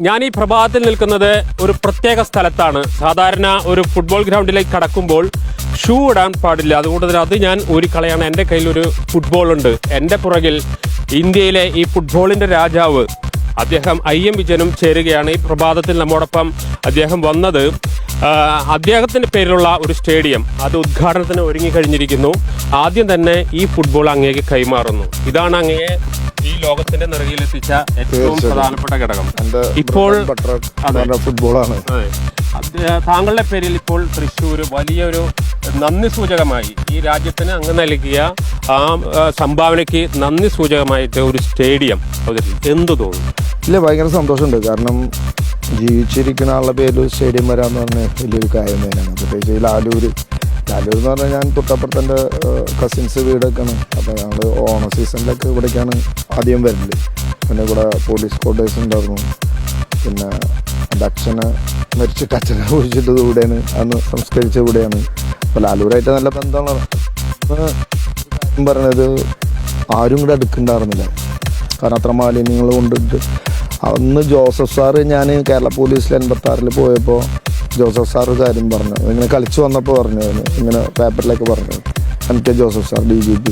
ഞാൻ ഈ പ്രഭാതത്തിൽ നിൽക്കുന്നത് ഒരു പ്രത്യേക സ്ഥലത്താണ്. സാധാരണ ഒരു ഫുട്ബോൾ ഗ്രൗണ്ടിലേക്ക് കടക്കുമ്പോൾ ഷൂ ഇടാൻ പാടില്ല. അതുകൊണ്ട് തന്നെ അത് ഞാൻ ഊരിക്കളയാണ്. എൻ്റെ കയ്യിലൊരു ഫുട്ബോളുണ്ട്. എൻ്റെ പുറകിൽ ഇന്ത്യയിലെ ഈ ഫുട്ബോളിൻ്റെ രാജാവ് അദ്ദേഹം IM വിജയനും ചേരുകയാണ്. ഈ പ്രഭാതത്തിൽ നമ്മോടൊപ്പം അദ്ദേഹം വന്നത് അദ്ദേഹത്തിൻ്റെ പേരിലുള്ള ഒരു സ്റ്റേഡിയം അത് ഉദ്ഘാടനത്തിന് ഒരുങ്ങിക്കഴിഞ്ഞിരിക്കുന്നു. ആദ്യം തന്നെ ഈ ഫുട്ബോൾ അങ്ങേക്ക് കൈമാറുന്നു. ഇതാണ് അങ്ങയെ ഈ ലോകത്തിന്റെ നിറകിലെത്തിച്ച ഏറ്റവും പ്രധാനപ്പെട്ട ഘടകം. ഇപ്പോൾ ഫുട്ബോളാണ്. താങ്കളുടെ പേരിൽ ഇപ്പോൾ തൃശ്ശൂർ വലിയൊരു നന്ദി സൂചകമായി ഈ രാജ്യത്തിന് അങ്ങ് നൽകിയ ആ സംഭാവനയ്ക്ക് നന്ദി സൂചകമായിട്ട് ഒരു സ്റ്റേഡിയം എന്തു തോന്നുന്നു? ഇല്ല, ഭയങ്കര സന്തോഷമുണ്ട്. കാരണം ജീവിച്ചിരിക്കുന്ന ആളുടെ പേരിൽ സ്റ്റേഡിയം വരാമെന്ന് പറഞ്ഞാൽ വലിയൊരു കാര്യം തന്നെയാണ്. പ്രത്യേകിച്ച് ഈ ലാലൂർ എന്ന് പറഞ്ഞാൽ ഞാൻ തൊട്ടപ്പുറത്ത് എൻ്റെ കസിൻസ് വീടൊക്കെയാണ്. അപ്പോൾ ഞങ്ങൾ ഓണ സീസണിലൊക്കെ ഇവിടേക്കാണ് ആദ്യം വരുന്നത്. പിന്നെ ഇവിടെ പോലീസ് ക്വാർട്ടേഴ്സ് ഉണ്ടായിരുന്നു. പിന്നെ എൻ്റെ അച്ഛനെ മരിച്ചിട്ട് അച്ഛനെ കുഴിച്ചിട്ട് ഇവിടെയാണ്, അന്ന് സംസ്കരിച്ച ഇവിടെയാണ്. അപ്പോൾ ലാലൂരായിട്ട് നല്ല ബന്ധമാണ്. കാര്യം പറഞ്ഞത് ആരും കൂടെ അടുക്കുന്നുണ്ടായിരുന്നില്ല. കാരണം അത്ര മാലിന്യങ്ങൾ കൊണ്ടിട്ട് അന്ന് ജോസഫ് സാറ്, ഞാൻ കേരള പോലീസിൽ 86 പോയപ്പോൾ ജോസഫ് സാറ് കാര്യം പറഞ്ഞു. ഇങ്ങനെ കളിച്ച് വന്നപ്പോൾ പറഞ്ഞു, ഇങ്ങനെ പേപ്പറിലേക്ക് പറഞ്ഞു, എനിക്ക് ജോസഫ് സാർ DGP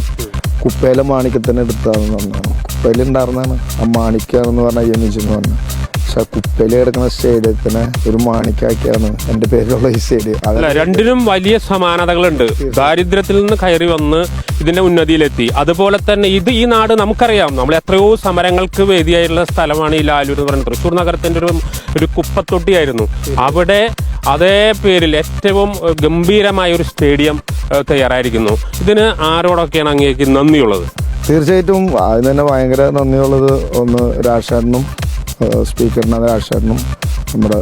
കുപ്പയിലെ മാണിക്കത്തിന് എടുത്താന്ന് പറഞ്ഞാണ്. കുപ്പയിലുണ്ടായിരുന്നാണ് ആ മാണിക്കാന്ന് പറഞ്ഞ IM വിജയൻ പറഞ്ഞു. പക്ഷെ കുപ്പയിൽ കിടക്കുന്ന സ്റ്റേഡിയത്തിനെ ഒരു മാണിക്കാക്കിയാണ് എൻ്റെ പേരിലുള്ള ഈ സ്റ്റേഡിയം. രണ്ടിനും വലിയ സമാനതകളുണ്ട്. ദാരിദ്ര്യത്തിൽ നിന്ന് കയറി വന്ന് ഇതിന്റെ ഉന്നതിയിലെത്തി. അതുപോലെ തന്നെ ഈ നാട് നമുക്കറിയാം, നമ്മൾ എത്രയോ സമരങ്ങൾക്ക് വേദിയായിട്ടുള്ള സ്ഥലമാണ് ഈ ലാലൂർ എന്ന് പറയുന്നത്. തൃശ്ശൂർ നഗരത്തിന്റെ ഒരു കുപ്പത്തൊട്ടിയായിരുന്നു. അവിടെ അതേ പേരിൽ ഏറ്റവും ഗംഭീരമായ ഒരു സ്റ്റേഡിയം തയ്യാറായിരിക്കുന്നു. ഇതിന് ആരോടൊക്കെയാണ് അങ്ങേക്ക് നന്ദിയുള്ളത്? തീർച്ചയായിട്ടും അതിന് തന്നെ ഭയങ്കര നന്ദിയുള്ളത് ഒന്ന് രാജേട്ടനും സ്പീക്കറിനാഥ രാജേട്ടനും നമ്മുടെ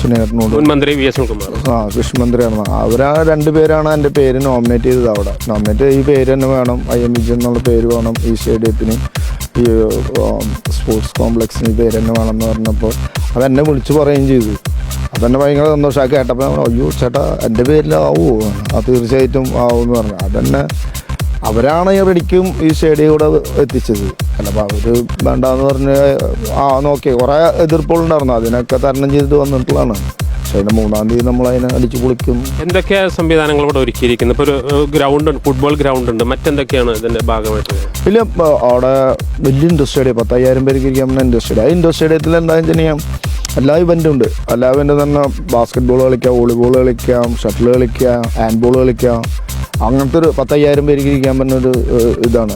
സുനേട്ടനോട് മന്ത്രി VS സുനിൽകുമാർ കൃഷി മന്ത്രിയാണ്. അവരാ രണ്ടുപേരാണ് എൻ്റെ പേര് നോമിനേറ്റ് ചെയ്തത്. അവിടെ നോമിനേറ്റ് ഈ പേര് തന്നെ വേണം, IM വിജയൻ എന്നുള്ള പേര് വേണം, ഈ സ്റ്റേഡിയത്തിന് ഈ സ്പോർട്സ് കോംപ്ലക്സിന് ഈ പേര് തന്നെ വേണം എന്ന് പറഞ്ഞപ്പോൾ അതെന്നെ വിളിച്ച് പറയുകയും ചെയ്തു. അതെന്നെ ഭയങ്കര സന്തോഷം. കേട്ടപ്പോൾ അയ്യോ ചേട്ടാ എൻ്റെ പേരിലാവുമോ? തീർച്ചയായിട്ടും ആവുമെന്ന് പറഞ്ഞു. അതന്നെ അവരാണ് ഈ റെഡിക്കും ഈ സ്റ്റേഡിയം കൂടെ എത്തിച്ചത്. അല്ലപ്പോൾ അവർ വേണ്ടാന്ന് പറഞ്ഞ് നോക്കി കുറേ എതിർപ്പുകളുണ്ടായിരുന്നു. അതിനൊക്കെ തരണം ചെയ്തിട്ട് വന്നിട്ടുള്ളതാണ്. പക്ഷേ അതിൻ്റെ 3-ാം തീയതി നമ്മളതിനെ അടിച്ചു പൊളിക്കും. എന്തൊക്കെ സംവിധാനങ്ങൾ ഇവിടെ ഒരുക്കിയിരിക്കുന്നത്? ഇപ്പോൾ ഒരു ഗ്രൗണ്ട്, ഫുട്ബോൾ ഗ്രൗണ്ട് ഉണ്ട്. മറ്റെന്തൊക്കെയാണ് ഇതിൻ്റെ ഭാഗമായിട്ട്? ഇല്ല, അവിടെ വലിയ ഇൻഡോർ സ്റ്റേഡിയം 10,000 പേർക്ക് ഇരിക്കാൻ പറ്റുന്ന ഇൻഡോർ സ്റ്റേഡിയം. ആ ഇൻഡോർ സ്റ്റേഡിയത്തിൽ എന്താണെന്ന് വെച്ച് കഴിഞ്ഞാൽ എല്ലാ ഇവൻറ്റും ഉണ്ട്. എല്ലാ ഇവൻറ്റും തന്നെ ബാസ്കറ്റ് ബോൾ കളിക്കാം, വോളിബോൾ കളിക്കാം, ഷട്ടിൽ കളിക്കാം, ഹാൻഡ് ബോൾ കളിക്കാം. അങ്ങനത്തെ ഒരു 10,000 പേർക്ക് ഇരിക്കാൻ പറ്റുന്നൊരു ഇതാണ്.